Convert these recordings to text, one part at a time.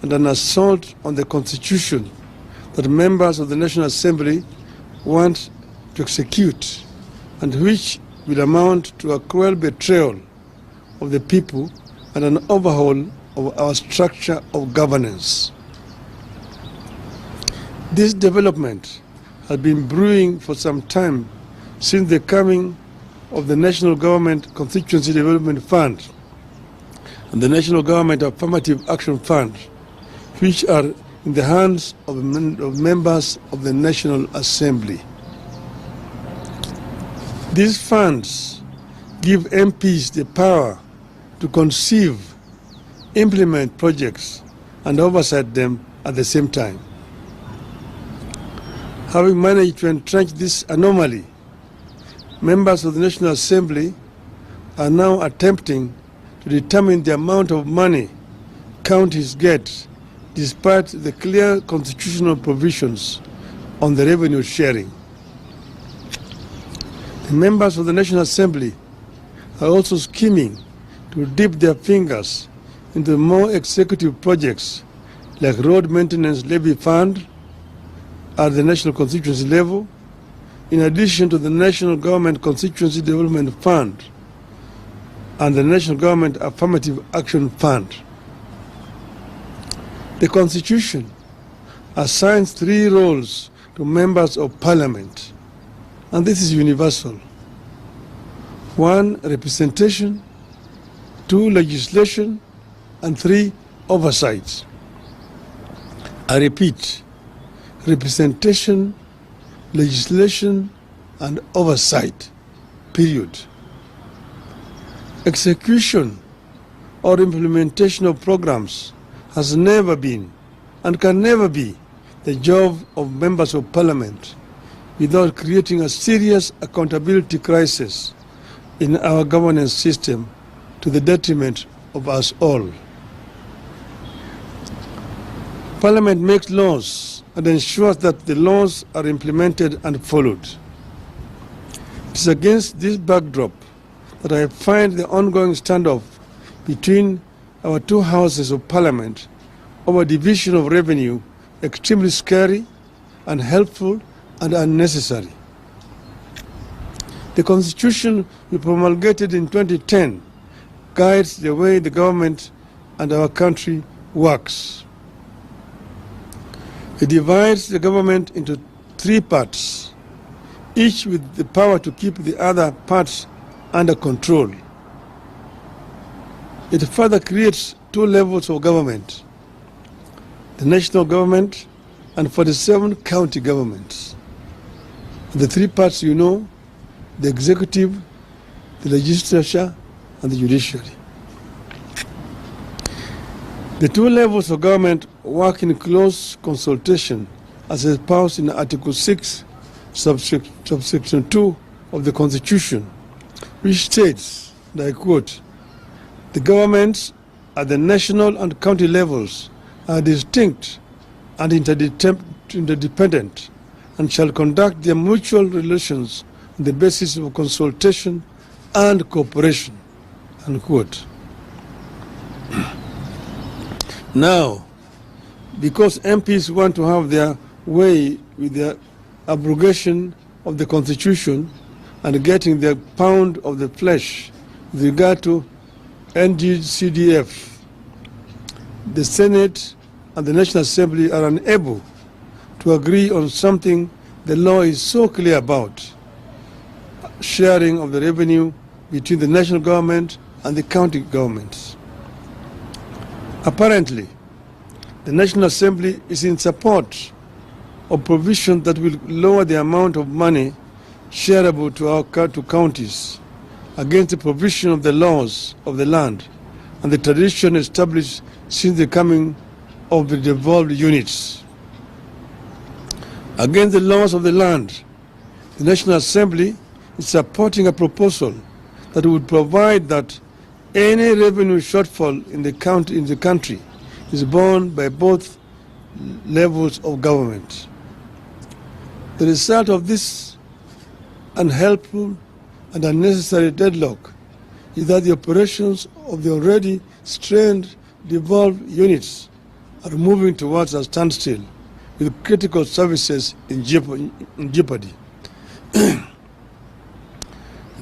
and an assault on the Constitution that members of the National Assembly want to execute, and which will amount to a cruel betrayal of the people and an overhaul of our structure of governance. This development has been brewing for some time since the coming of the National Government Constituency Development Fund and the National Government Affirmative Action Fund, which are in the hands of members of the National Assembly. These funds give MPs the power to conceive, implement projects, and oversight them at the same time. Having managed to entrench this anomaly, members of the National Assembly are now attempting to determine the amount of money counties get, despite the clear constitutional provisions on the revenue sharing. The members of the National Assembly are also scheming to dip their fingers into more executive projects like road maintenance levy fund at the national constituency level, in addition to the National Government Constituency Development Fund and the National Government Affirmative Action Fund. The Constitution assigns 3 roles to members of Parliament, and this is universal. 1, representation, 2, legislation, and 3, oversight. I repeat, representation, legislation, and oversight, period. Execution or implementation of programs has never been and can never be the job of members of Parliament without creating a serious accountability crisis in our governance system to the detriment of us all. Parliament makes laws and ensures that the laws are implemented and followed. It is against this backdrop that I find the ongoing standoff between our 2 houses of Parliament over division of revenue extremely scary, unhelpful, and unnecessary. The Constitution we promulgated in 2010 guides the way the government and our country works. It divides the government into 3 parts, each with the power to keep the other parts under control. It further creates 2 levels of government: the national government and 47 county governments. The 3 parts you know: the executive, the legislature, and the judiciary. The 2 levels of government work in close consultation as espoused in Article 6, subsection 2 of the Constitution, which states, and I quote, "The governments at the national and county levels are distinct and interdependent and shall conduct their mutual relations on the basis of consultation and cooperation," unquote. Now, because MPs want to have their way with the abrogation of the Constitution and getting their pound of the flesh with regard to NGCDF, the Senate and the National Assembly are unable to agree on something the law is so clear about: sharing of the revenue between the national government and the county governments. Apparently, the National Assembly is in support of provisions that will lower the amount of money shareable to counties against the provision of the laws of the land and the tradition established since the coming of the devolved units. Against the laws of the land, the National Assembly is supporting a proposal that would provide that any revenue shortfall in the country is borne by both levels of government. The result of this unhelpful and unnecessary deadlock is that the operations of the already strained devolved units are moving towards a standstill with critical services in jeopardy.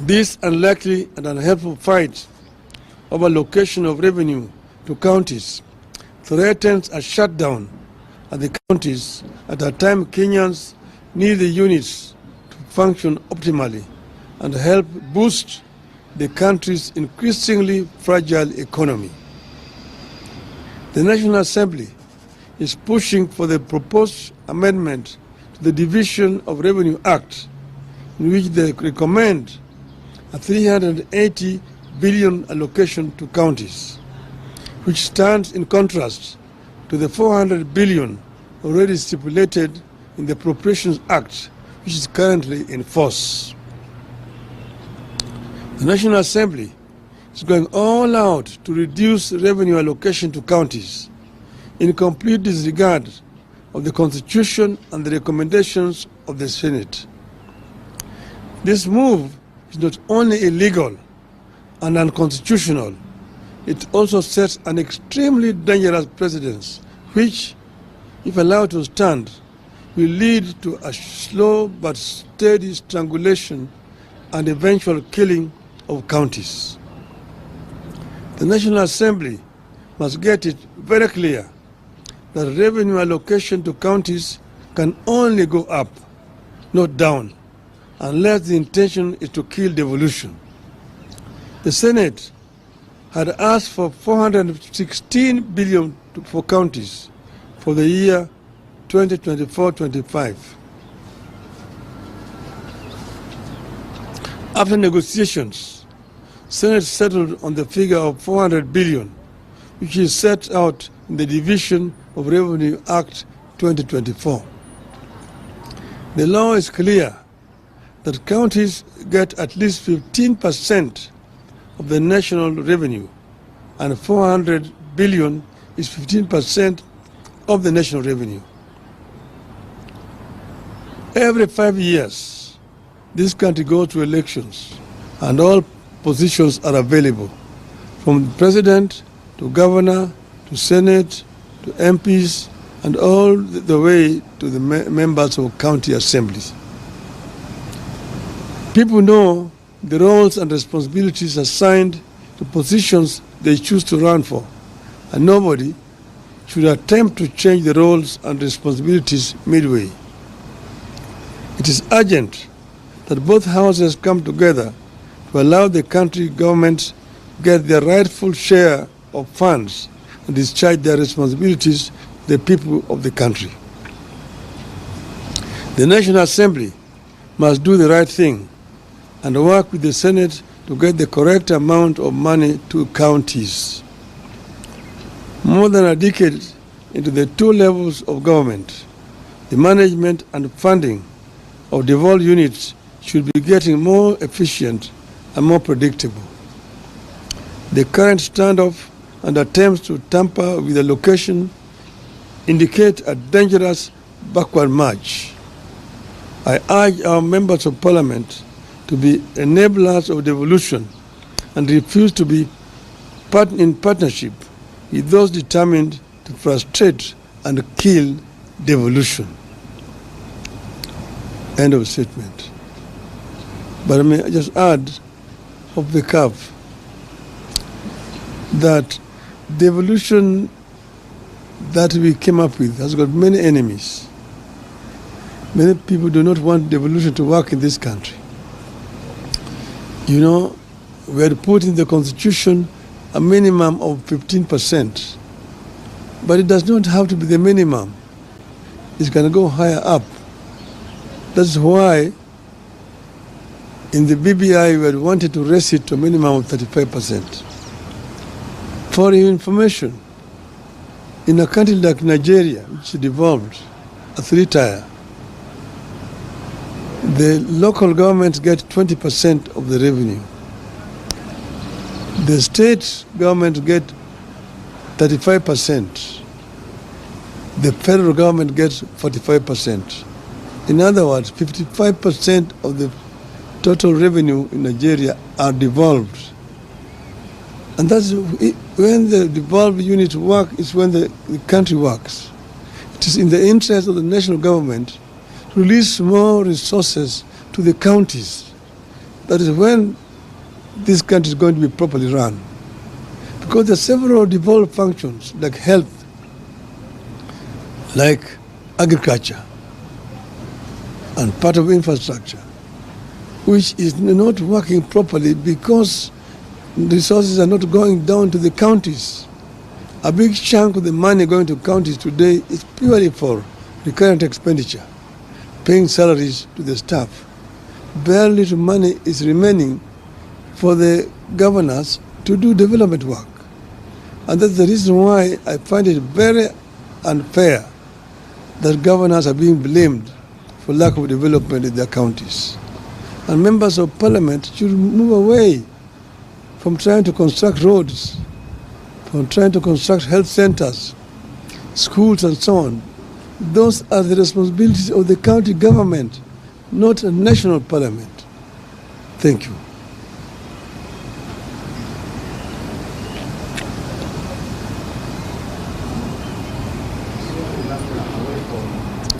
This unlikely and unhelpful fight over location of revenue to counties threatens a shutdown at the counties at a time Kenyans need the units to function optimally and help boost the country's increasingly fragile economy. The National Assembly is pushing for the proposed amendment to the Division of Revenue Act, in which they recommend a 380 billion allocation to counties, which stands in contrast to the 400 billion already stipulated in the Appropriations Act, which is currently in force. The National Assembly is going all out to reduce revenue allocation to counties in complete disregard of the Constitution and the recommendations of the Senate. This move is not only illegal and unconstitutional, it also sets an extremely dangerous precedent, which, if allowed to stand, will lead to a slow but steady strangulation and eventual killing of counties. The National Assembly must get it very clear that revenue allocation to counties can only go up, not down, unless the intention is to kill devolution. The Senate had asked for 416 billion for counties for the year 2024-25. After negotiations, Senate settled on the figure of 400 billion, which is set out in the Division of Revenue Act 2024. The law is clear that counties get at least 15% of the national revenue, and 400 billion is 15% of the national revenue. Every 5 years, this country goes to elections, and all positions are available, from the president to governor to Senate to MPs and all the way to the members of county assemblies. People know the roles and responsibilities assigned to positions they choose to run for, and nobody should attempt to change the roles and responsibilities midway. It is urgent that both houses come together to allow the country government get their rightful share of funds and discharge their responsibilities to the people of the country. The National Assembly must do the right thing and work with the Senate to get the correct amount of money to counties. More than a decade into the two levels of government, the management and funding of devolved units should be getting more efficient and more predictable. The current standoff and attempts to tamper with the location indicate a dangerous backward march. I urge our members of parliament to be enablers of devolution and refuse to be in partnership with those determined to frustrate and kill devolution. End of statement. But I may just add off the cuff that devolution that we came up with has got many enemies. Many people do not want devolution to work in this country. You know, we had put in the Constitution a minimum of 15%, but it does not have to be the minimum. It can go higher up. That's why in the BBI we had wanted to raise it to a minimum of 35%. For your information, in a country like Nigeria, which is devolved, a three-tier, the local governments get 20% of the revenue. The state government get 35%. The federal government gets 45%. In other words, 55% of the total revenue in Nigeria are devolved. And that's when the devolved unit work is when the country works. It is in the interest of the national government to release more resources to the counties. That is when this country is going to be properly run. Because there are several devolved functions like health, like agriculture, and part of infrastructure, which is not working properly because resources are not going down to the counties. A big chunk of the money going to counties today is purely for recurrent expenditure, paying salaries to the staff. Very little money is remaining for the governors to do development work. And that's the reason why I find it very unfair that governors are being blamed for lack of development in their counties. And members of parliament should move away from trying to construct roads, from trying to construct health centers, schools and so on. Those are the responsibilities of the county government, not a national parliament. Thank you.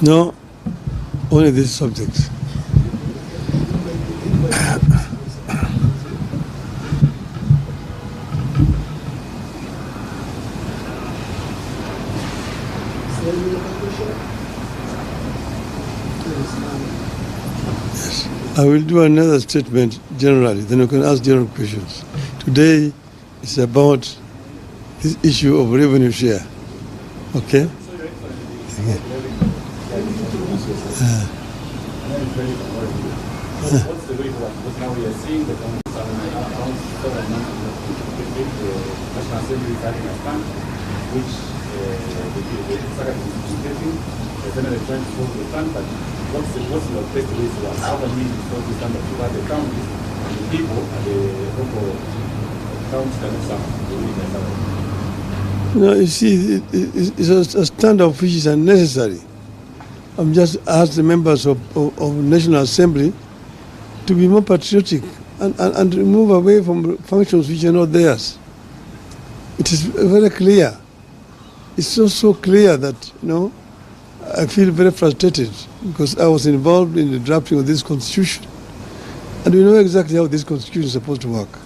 No, only these subjects. Yes. I will do another statement generally, then you can ask general questions. Today is about this issue of revenue share. Okay? What's the way forward? Because now we are seeing the Congress around 7 months the National Assembly is having a stand, which the Secretary is taking. The Senate is trying to solve the stand, but what's the best way forward? How can we solve the stand to the counties and the people and the local counties cannot suffer? No, you see, it's a standoff which is unnecessary. I'm just asked the members of National Assembly to be more patriotic and move away from functions which are not theirs. It is very clear. It's so clear that, I feel very frustrated because I was involved in the drafting of this constitution. And we know exactly how this constitution is supposed to work.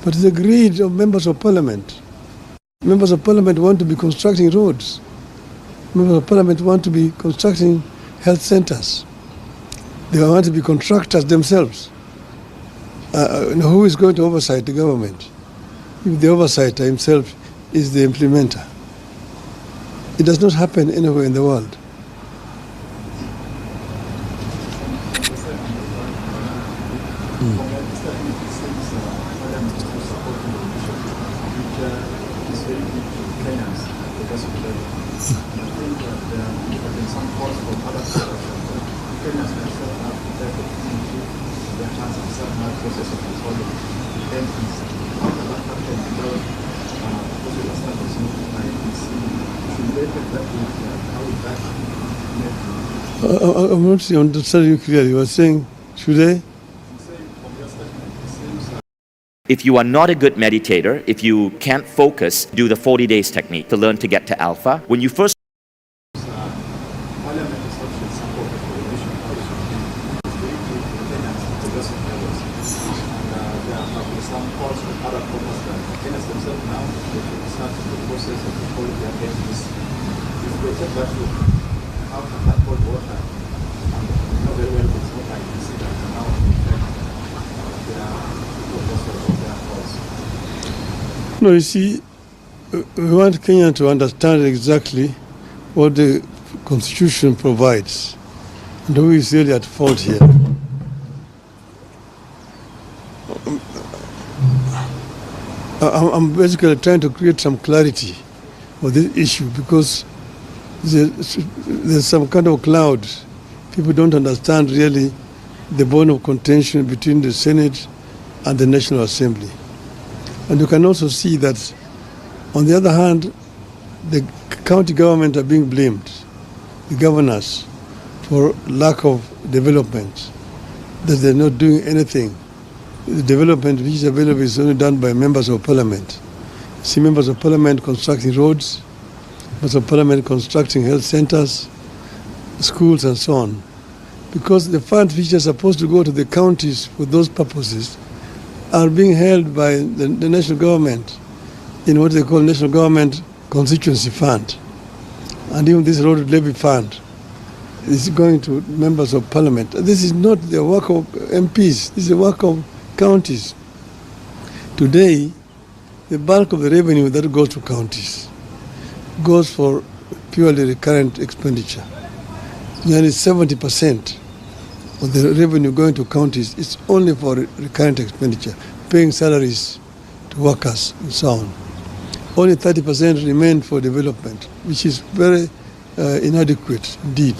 But it's the greed of members of parliament. Members of parliament want to be constructing roads. Members of parliament want to be constructing health centers. They want to be contractors themselves. Who is going to oversight the government? If the oversighter himself is the implementer. It does not happen anywhere in the world. I'm not understanding you clearly. You were saying, should they? If you are not a good meditator, if you can't focus, do the 40 days technique to learn to get to alpha. When you first No, you see, we want Kenya to understand exactly what the Constitution provides and who is really at fault here. I'm basically trying to create some clarity for this issue because there's some kind of cloud. People don't understand really the bone of contention between the Senate and the National Assembly. And you can also see that, on the other hand, the county government are being blamed, the governors, for lack of development, that they're not doing anything the development which is available is only done by members of parliament. See members of parliament constructing roads, members of parliament constructing health centers, schools and so on. Because the funds which are supposed to go to the counties for those purposes are being held by the national government in what they call National Government Constituency Fund. And even this road levy fund is going to members of parliament. This is not the work of MPs, this is the work of counties. Today, the bulk of the revenue that goes to counties goes for purely recurrent expenditure. Nearly 70% of the revenue going to counties is only for recurrent expenditure, paying salaries to workers and so on. Only 30% remain for development, which is very inadequate indeed.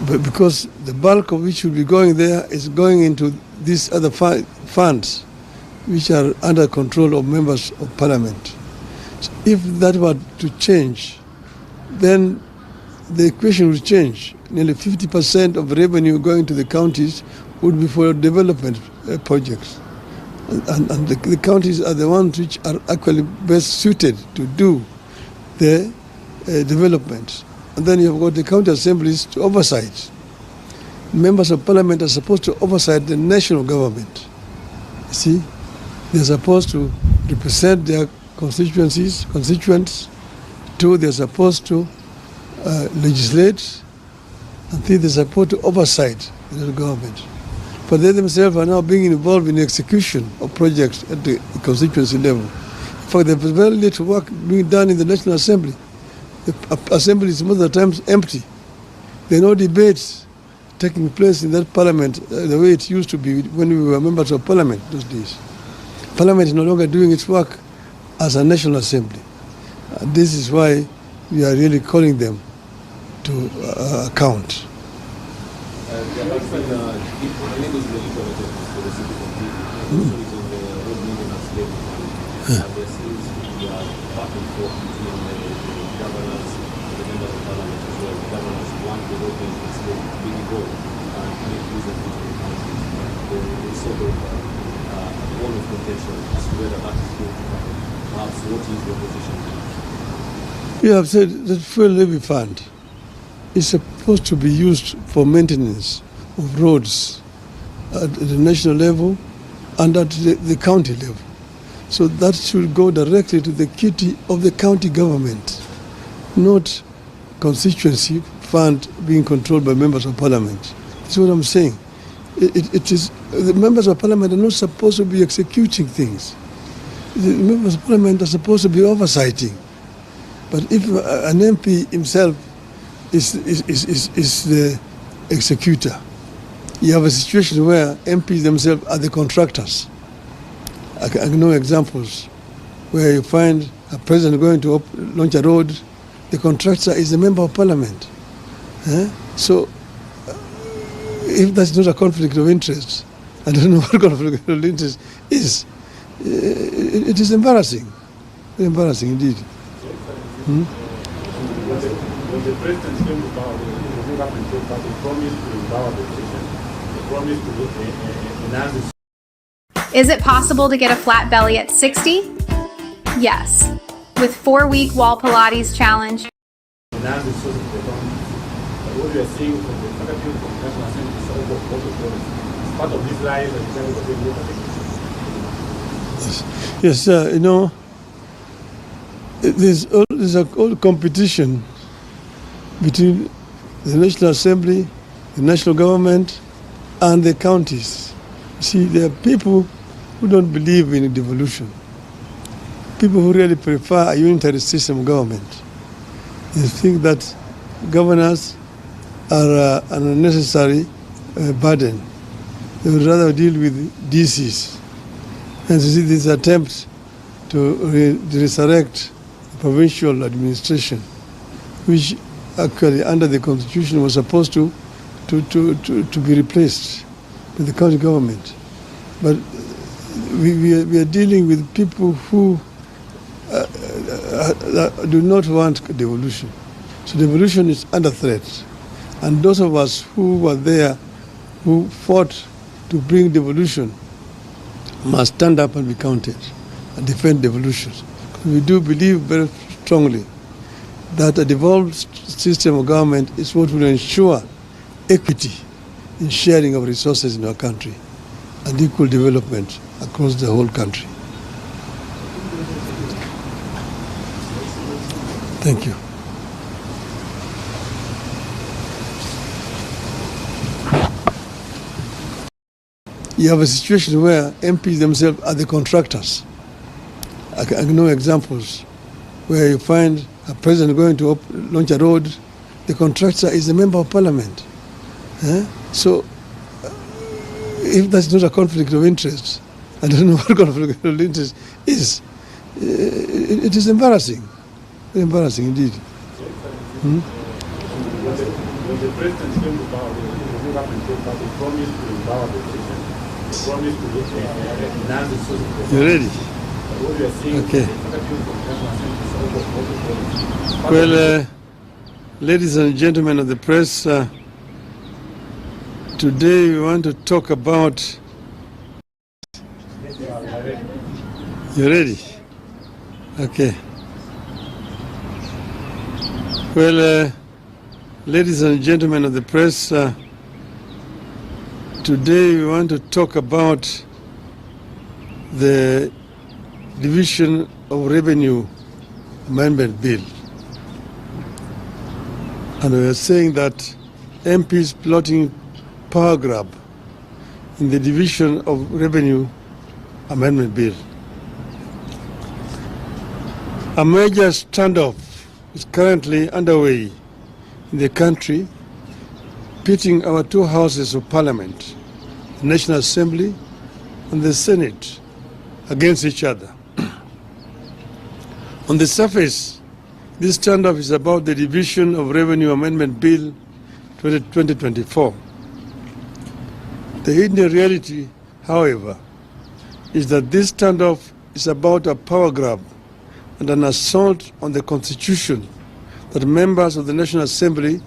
Because the bulk of which will be going there is going into these other funds, which are under control of members of parliament. So if that were to change, then the equation would change. Nearly 50% of revenue going to the counties would be for development projects. And the counties are the ones which are actually best suited to do the development. And then you've got the county assemblies to oversight. Members of parliament are supposed to oversight the national government. You see, they're supposed to represent their constituents. Two, they're supposed to legislate. And three, they're supposed to oversight the government. But they themselves are now being involved in the execution of projects at the constituency level. In fact, there's very little work being done in the National Assembly. The Assembly is most of the times empty. There are no debates taking place in that parliament the way it used to be when we were members of parliament those days. Parliament is no longer doing its work as a National Assembly. This is why we are really calling them to account. We have said that fuel levy fund is supposed to be used for maintenance of roads at the national level and at the county level. So that should go directly to the kitty of the county government, not constituency fund being controlled by members of parliament. That's what I'm saying. It is the members of parliament are not supposed to be executing things. The members of parliament are supposed to be oversighting. But if an MP himself is the executor, you have a situation where MPs themselves are the contractors. I know examples where you find a president going to launch a road, the contractor is a member of parliament. So if that's not a conflict of interest, I don't know what conflict of interest is. It is embarrassing, very embarrassing indeed. When the president came to power, the government came back, he promised to empower the citizens. He promised to enhance the... Is it possible to get a flat belly at 60? Yes. With 4-week wall Pilates challenge. Enhance the source of economy. What we are seeing from the faculty of the National Assembly is also part of this life and it's going to look at it. Yes, you know, there's a whole competition between the National Assembly, the national government, and the counties. See, there are people who don't believe in devolution. People who really prefer a unitary system of government. They think that governors are an unnecessary burden. They would rather deal with DCs. And you see this attempt to resurrect provincial administration, which actually under the constitution was supposed to be replaced by the county government. But we are dealing with people who do not want devolution. So devolution is under threat. And those of us who were there, who fought to bring devolution must stand up and be counted and defend devolution. We do believe very strongly that a devolved system of government is what will ensure equity in sharing of resources in our country and equal development across the whole country. Thank you. You have a situation where MPs themselves are the contractors. I know examples where you find a president going to launch a road, the contractor is a member of parliament. So, if that's not a conflict of interest, I don't know what conflict of interest is. It is embarrassing. Embarrassing indeed. When the president came to power, the government came to power, they promised to empower the citizens. They promised to enhance the social. You ready? What we are seeing, okay. Well, ladies and gentlemen of the press, today we want to talk about. You ready? Okay. Well, ladies and gentlemen of the press, today we want to talk about the Division of Revenue Amendment Bill. And we are saying that MPs plotting power grab in the Division of Revenue Amendment Bill. A major standoff is currently underway in the country, pitting our two houses of parliament, the National Assembly and the Senate, against each other. On the surface, this standoff is about the Division of Revenue Amendment Bill 2024. The hidden reality, however, is that this standoff is about a power grab and an assault on the Constitution that members of the National Assembly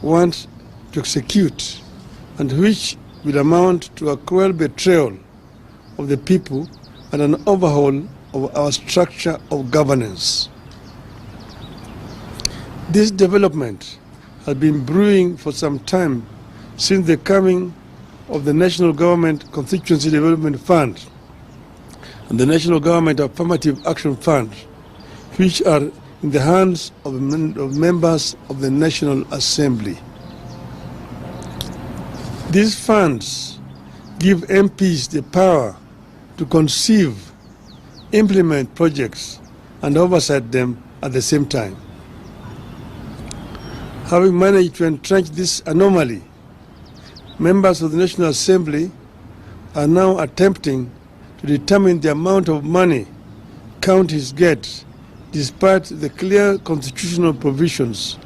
want to execute, and which will amount to a cruel betrayal of the people and an overhaul of our structure of governance. This development has been brewing for some time since the coming of the National Government Constituency Development Fund and the National Government Affirmative Action Fund, which are in the hands of members of the National Assembly. These funds give MPs the power to conceive, implement projects, and oversight them at the same time. Having managed to entrench this anomaly, members of the National Assembly are now attempting to determine the amount of money counties get, despite the clear constitutional provisions